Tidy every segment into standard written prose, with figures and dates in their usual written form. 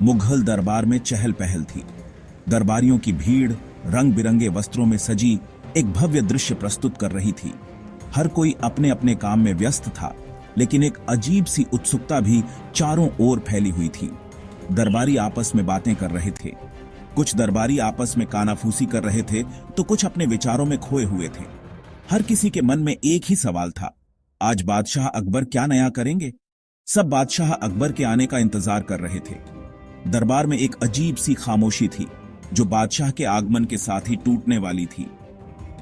मुगल दरबार में चहल पहल थी। दरबारियों की भीड़ रंग बिरंगे वस्त्रों में सजी एक भव्य दृश्य प्रस्तुत कर रही थी। हर कोई अपने अपने काम में व्यस्त था, लेकिन एक अजीब सी उत्सुकता भी चारों ओर फैली हुई थी। दरबारी आपस में बातें कर रहे थे। कुछ दरबारी आपस में कानाफूसी कर रहे थे तो कुछ अपने विचारों में खोए हुए थे। हर किसी के मन में एक ही सवाल था, आज बादशाह अकबर क्या नया करेंगे। सब बादशाह अकबर के आने का इंतजार कर रहे थे। दरबार में एक अजीब सी खामोशी थी जो बादशाह के आगमन के साथ ही टूटने वाली थी।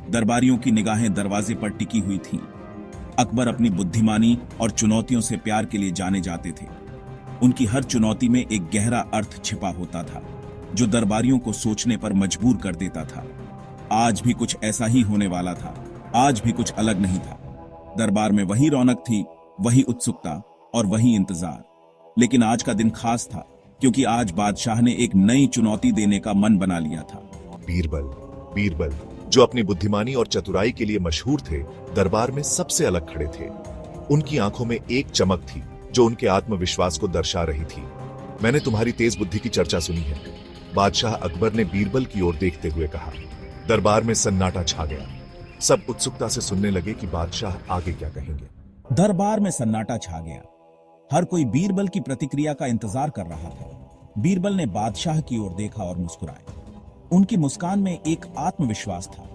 दरबारियों की निगाहें दरवाजे पर टिकी हुई थीं। अकबर अपनी बुद्धिमानी और चुनौतियों से प्यार के लिए जाने जाते थे। उनकी हर चुनौती में एक गहरा अर्थ छिपा होता था जो दरबारियों को सोचने पर मजबूर कर देता था। आज भी कुछ ऐसा ही होने वाला था। आज भी कुछ अलग नहीं था। दरबार में वही रौनक थी, वही उत्सुकता और वही इंतजार। लेकिन आज का दिन खास था क्योंकि आज बादशाह ने एक नई चुनौती देने का मन बना लिया था। बीरबल जो अपनी बुद्धिमानी और चतुराई के लिए मशहूर थे, दरबार में सबसे अलग खड़े थे। उनकी आंखों में एक चमक थी जो उनके आत्मविश्वास को दर्शा रही थी। मैंने तुम्हारी तेज बुद्धि की चर्चा सुनी है, बादशाह अकबर ने बीरबल की ओर देखते हुए कहा। दरबार में सन्नाटा छा गया। सब उत्सुकता से सुनने लगे कि बादशाह आगे क्या कहेंगे। दरबार में सन्नाटा छा गया। हर कोई बीरबल की प्रतिक्रिया का इंतजार कर रहा था। बीरबल ने बादशाह की ओर देखा और मुस्कुराए। उनकी मुस्कान में एक आत्मविश्वास था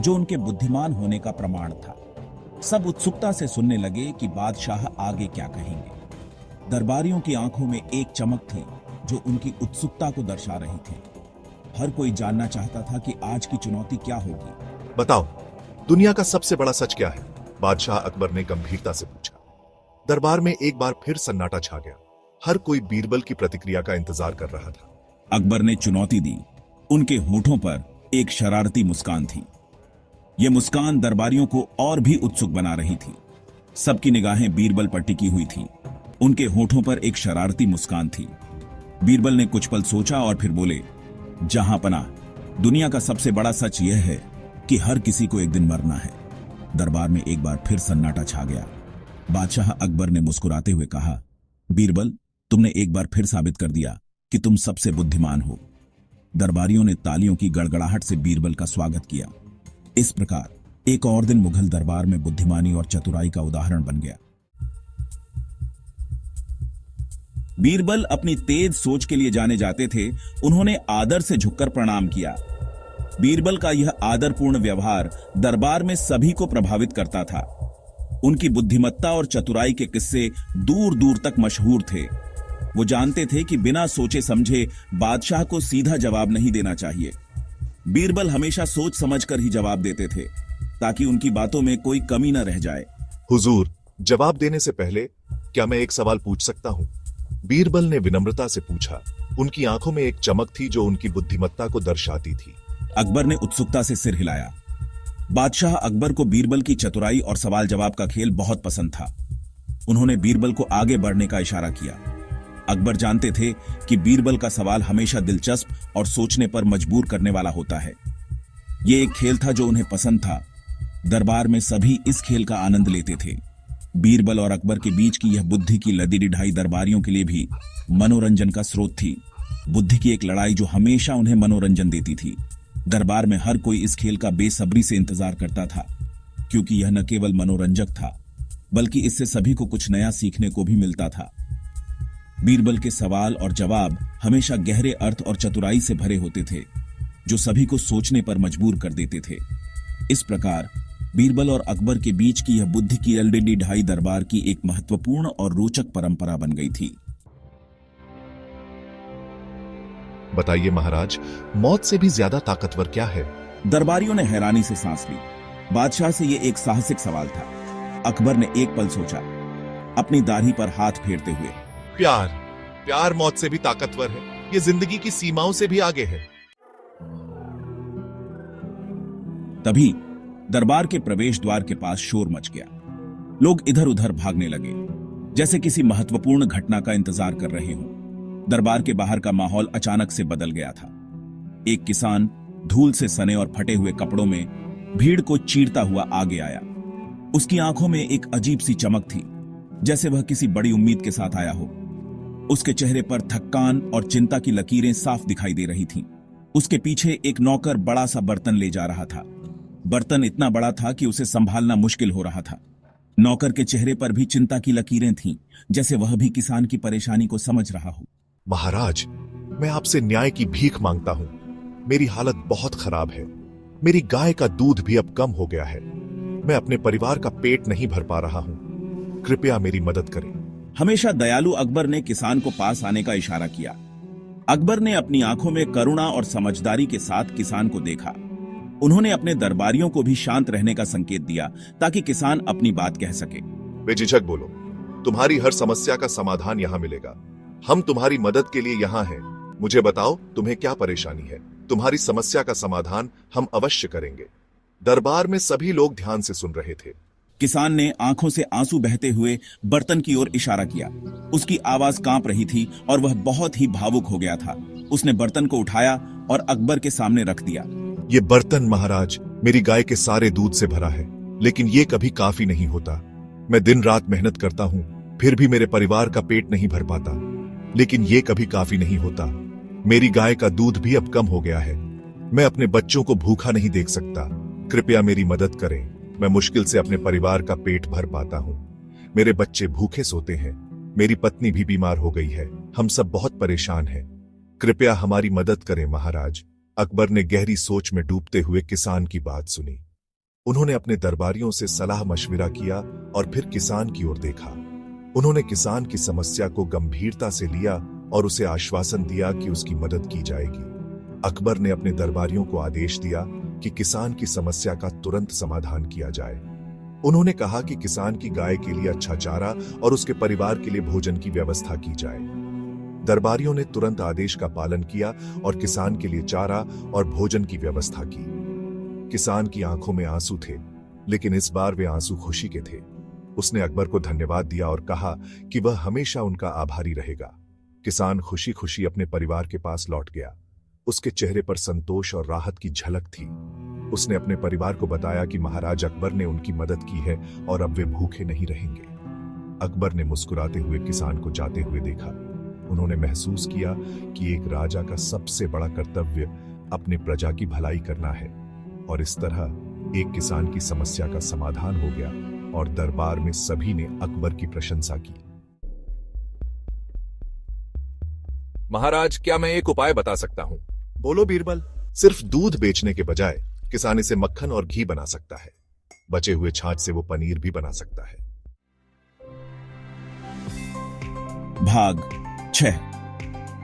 जो उनके बुद्धिमान होने का प्रमाण था। सब उत्सुकता से सुनने लगे कि बादशाह आगे क्या कहेंगे। दरबारियों की आंखों में एक चमक थी जो उनकी उत्सुकता को दर्शा रही थी। हर कोई जानना चाहता था कि आज की चुनौती क्या होगी। बताओ, दुनिया का सबसे बड़ा सच क्या है? बादशाह अकबर ने गंभीरता से पूछा। दरबार में एक बार फिर सन्नाटा छा गया। हर कोई बीरबल की प्रतिक्रिया का इंतजार कर रहा था। अकबर ने चुनौती दी। उनके होठों पर एक शरारती मुस्कान थी। यह मुस्कान दरबारियों को और भी उत्सुक बना रही थी। सबकी निगाहें बीरबल पर टिकी हुई थीं। उनके होठों पर एक शरारती मुस्कान थी। बीरबल ने कुछ पल सोचा और फिर बोले, जहांपना, दुनिया का सबसे बड़ा सच यह है कि हर किसी को एक दिन मरना है। दरबार में एक बार फिर सन्नाटा छा गया। बादशाह अकबर ने मुस्कुराते हुए कहा, बीरबल, तुमने एक बार फिर साबित कर दिया कि तुम सबसे बुद्धिमान हो। दरबारियों ने तालियों की गड़गड़ाहट से बीरबल का स्वागत किया। इस प्रकार एक और दिन मुगल दरबार में बुद्धिमानी और चतुराई का उदाहरण बन गया। बीरबल अपनी तेज सोच के लिए जाने जाते थे। उन्होंने आदर से झुककर प्रणाम किया। बीरबल का यह आदरपूर्ण व्यवहार दरबार में सभी को प्रभावित करता था। उनकी बुद्धिमत्ता और चतुराई के किस्से दूर दूर तक मशहूर थे। वो जानते थे कि बिना सोचे समझे बादशाह को सीधा जवाब नहीं देना चाहिए। बीरबल हमेशा सोच समझकर ही जवाब देते थे ताकि उनकी बातों में कोई कमी न रह जाए। हुजूर, जवाब देने से पहले क्या मैं एक सवाल पूछ सकता हूं? बीरबल ने विनम्रता से पूछा। उनकी आंखों में एक चमक थी जो उनकी बुद्धिमत्ता को दर्शाती थी। अकबर ने उत्सुकता से सिर हिलाया। बादशाह अकबर को बीरबल की चतुराई और सवाल जवाब का खेल बहुत पसंद था। उन्होंने बीरबल को आगे बढ़ने का इशारा किया। अकबर जानते थे कि बीरबल का सवाल हमेशा दिलचस्प और सोचने पर मजबूर करने वाला होता है। यह एक खेल था जो उन्हें पसंद था। दरबार में सभी इस खेल का आनंद लेते थे। बीरबल और अकबर के बीच की यह बुद्धि की लदी ढाई दरबारियों के लिए भी मनोरंजन का स्रोत थी। बुद्धि की एक लड़ाई जो हमेशा उन्हें मनोरंजन देती थी। दरबार में हर कोई इस खेल का बेसब्री से इंतजार करता था क्योंकि यह न केवल मनोरंजक था बल्कि इससे सभी को कुछ नया सीखने को भी मिलता था। बीरबल के सवाल और जवाब हमेशा गहरे अर्थ और चतुराई से भरे होते थे जो सभी को सोचने पर मजबूर कर देते थे। इस प्रकार बीरबल और अकबर के बीच की यह बुद्धि की लदी ढाई दरबार की एक महत्वपूर्ण और रोचक परंपरा बन गई थी। बताइए महाराज, मौत से भी ज्यादा ताकतवर क्या है? दरबारियों ने हैरानी से सांस ली। बादशाह से यह एक साहसिक सवाल था। अकबर ने एक पल सोचा, अपनी दाढ़ी पर हाथ फेरते हुए, प्यार मौत से भी ताकतवर है। यह जिंदगी की सीमाओं से भी आगे है। तभी दरबार के प्रवेश द्वार के पास शोर मच गया। लोग इधर उधर भागने लगे जैसे किसी महत्वपूर्ण घटना का इंतजार कर रहे हों। दरबार के बाहर का माहौल अचानक से बदल गया था। एक किसान धूल से सने और फटे हुए कपड़ों में भीड़ को चीरता हुआ आगे आया। उसकी आंखों में एक अजीब सी चमक थी, जैसे वह किसी बड़ी उम्मीद के साथ आया हो। उसके चेहरे पर थकान और चिंता की लकीरें साफ दिखाई दे रही थीं। उसके पीछे एक नौकर बड़ा सा बर्तन ले जा रहा था। बर्तन इतना बड़ा था कि उसे संभालना मुश्किल हो रहा था। नौकर के चेहरे पर भी चिंता की लकीरें थीं, जैसे वह भी किसान की परेशानी को समझ रहा हो। महाराज, मैं आपसे न्याय की भीख मांगता हूं। मेरी हालत बहुत खराब है। मेरी गाय का दूध भी अब कम हो गया है। मैं अपने परिवार का पेट नहीं भर पा रहा हूं। कृपया मेरी मदद करें। हमेशा दयालु अकबर ने किसान को पास आने का इशारा किया। अकबर ने अपनी आंखों में करुणा और समझदारी के साथ किसान को देखा। उन्होंने अपने दरबारियों को भी शांत रहने का संकेत दिया ताकि किसान अपनी बात कह सके। बेझिझक बोलो। तुम्हारी हर समस्या का समाधान यहाँ मिलेगा। हम तुम्हारी मदद के लिए यहाँ हैं। मुझे बताओ, तुम्हें क्या परेशानी है? तुम्हारी समस्या का समाधान हम अवश्य करेंगे। दरबार में सभी लोग ध्यान से सुन रहे थे। किसान ने आंखों से आंसू बहते हुए बर्तन की ओर इशारा किया। उसकी आवाज कांप रही थी और वह बहुत ही भावुक हो गया था। उसने बर्तन को उठाया और अकबर के सामने रख दिया। ये बर्तन महाराज मेरी गाय के सारे दूध से भरा है, लेकिन ये कभी काफी नहीं होता। मैं दिन रात मेहनत करता हूँ, फिर भी मेरे परिवार का पेट नहीं भर पाता। लेकिन ये कभी काफी नहीं होता। मेरी गाय का दूध भी अब कम हो गया है। मैं अपने बच्चों को भूखा नहीं देख सकता। कृपया मेरी मदद करें। मैं मुश्किल से अपने परिवार का पेट भर पाता हूँ। मेरे बच्चे भूखे सोते हैं। मेरी पत्नी भी बीमार हो गई है। हम सब बहुत परेशान हैं। कृपया हमारी मदद करें महाराज। अकबर ने गहरी सोच में डूबते हुए किसान की बात सुनी। उन्होंने अपने दरबारियों से सलाह मशविरा किया और फिर किसान की ओर देखा। उन्होंने किसान की समस्या को गंभीरता से लिया और उसे आश्वासन दिया कि उसकी मदद की जाएगी। अकबर ने अपने दरबारियों को आदेश दिया कि किसान की समस्या का तुरंत समाधान किया जाए। उन्होंने कहा कि किसान की गाय के लिए अच्छा चारा और उसके परिवार के लिए भोजन की व्यवस्था की जाए। दरबारियों ने तुरंत आदेश का पालन किया और किसान के लिए चारा और भोजन की व्यवस्था की। किसान की आंखों में आंसू थे, लेकिन इस बार वे आंसू खुशी के थे। उसने अकबर को धन्यवाद दिया और कहा कि वह हमेशा उनका आभारी रहेगा। किसान खुशी खुशी अपने परिवार के पास लौट गया। उसके चेहरे पर संतोष और राहत की झलक थी। उसने अपने परिवार को बताया कि महाराज अकबर ने उनकी मदद की है और अब वे भूखे नहीं रहेंगे। अकबर ने मुस्कुराते हुए किसान को जाते हुए देखा। उन्होंने महसूस किया कि एक राजा का सबसे बड़ा कर्तव्य अपने प्रजा की भलाई करना है, और इस तरह एक किसान की समस्या का समाधान हो गया और दरबार में सभी ने अकबर की प्रशंसा की। महाराज, क्या मैं एक उपाय बता सकता हूं? बोलो बीरबल। सिर्फ दूध बेचने के बजाय किसान इसे मक्खन और घी बना सकता है। बचे हुए छाछ से वो पनीर भी बना सकता है। भाग 6।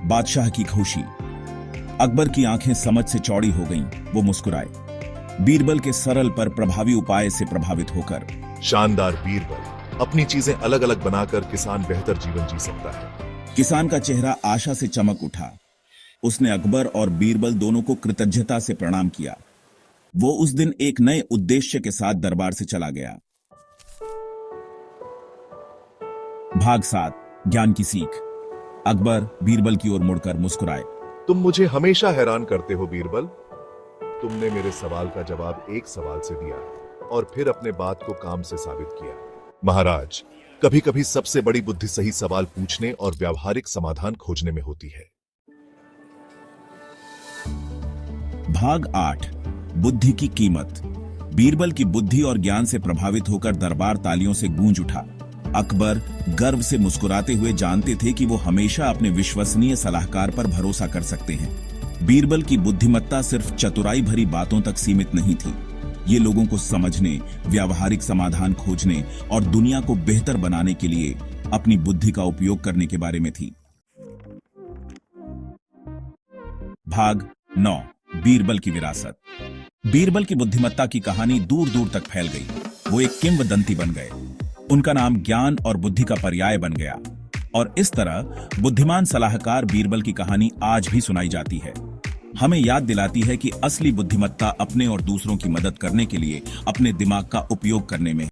बादशाह की खुशी। अकबर की आंखें समझ से चौड़ी हो गईं। वो मुस्कुराए, बीरबल के सरल पर प्रभावी उपाय से प्रभावित होकर। शानदार बीरबल, अपनी चीजें अलग अलग बनाकर किसान बेहतर जीवन जी सकता है। किसान का चेहरा आशा से चमक उठा। उसने अकबर और बीरबल दोनों को कृतज्ञता से प्रणाम किया। वो उस दिन एक नए उद्देश्य के साथ दरबार से चला गया। भाग 7। ज्ञान की सीख। अकबर बीरबल की ओर मुड़कर मुस्कुराए। तुम मुझे हमेशा हैरान करते हो बीरबल। तुमने मेरे सवाल का जवाब एक सवाल से दिया और फिर अपने बात को काम से साबित किया। महाराज, कभी कभी सबसे बड़ी बुद्धि सही सवाल पूछने और व्यावहारिक समाधान खोजने में होती है। भाग 8। बुद्धि की कीमत। बीरबल की बुद्धि और ज्ञान से प्रभावित होकर दरबार तालियों से गूंज उठा। अकबर गर्व से मुस्कुराते हुए जानते थे कि वो हमेशा अपने विश्वसनीय सलाहकार पर भरोसा कर सकते हैं। बीरबल की बुद्धिमत्ता सिर्फ चतुराई भरी बातों तक सीमित नहीं थी। ये लोगों को समझने, व्यावहारिक समाधान खोजने और दुनिया को बेहतर बनाने के लिए अपनी बुद्धि का उपयोग करने के बारे में थी। भाग 9। बीरबल की विरासत। बीरबल की बुद्धिमत्ता की कहानी दूर दूर तक फैल गई। वो एक किंवदंती बन गए। उनका नाम ज्ञान और बुद्धि का पर्याय बन गया, और इस तरह बुद्धिमान सलाहकार बीरबल की कहानी आज भी सुनाई जाती है। हमें याद दिलाती है कि असली बुद्धिमत्ता अपने और दूसरों की मदद करने के लिए अपने दिमाग का उपयोग करने में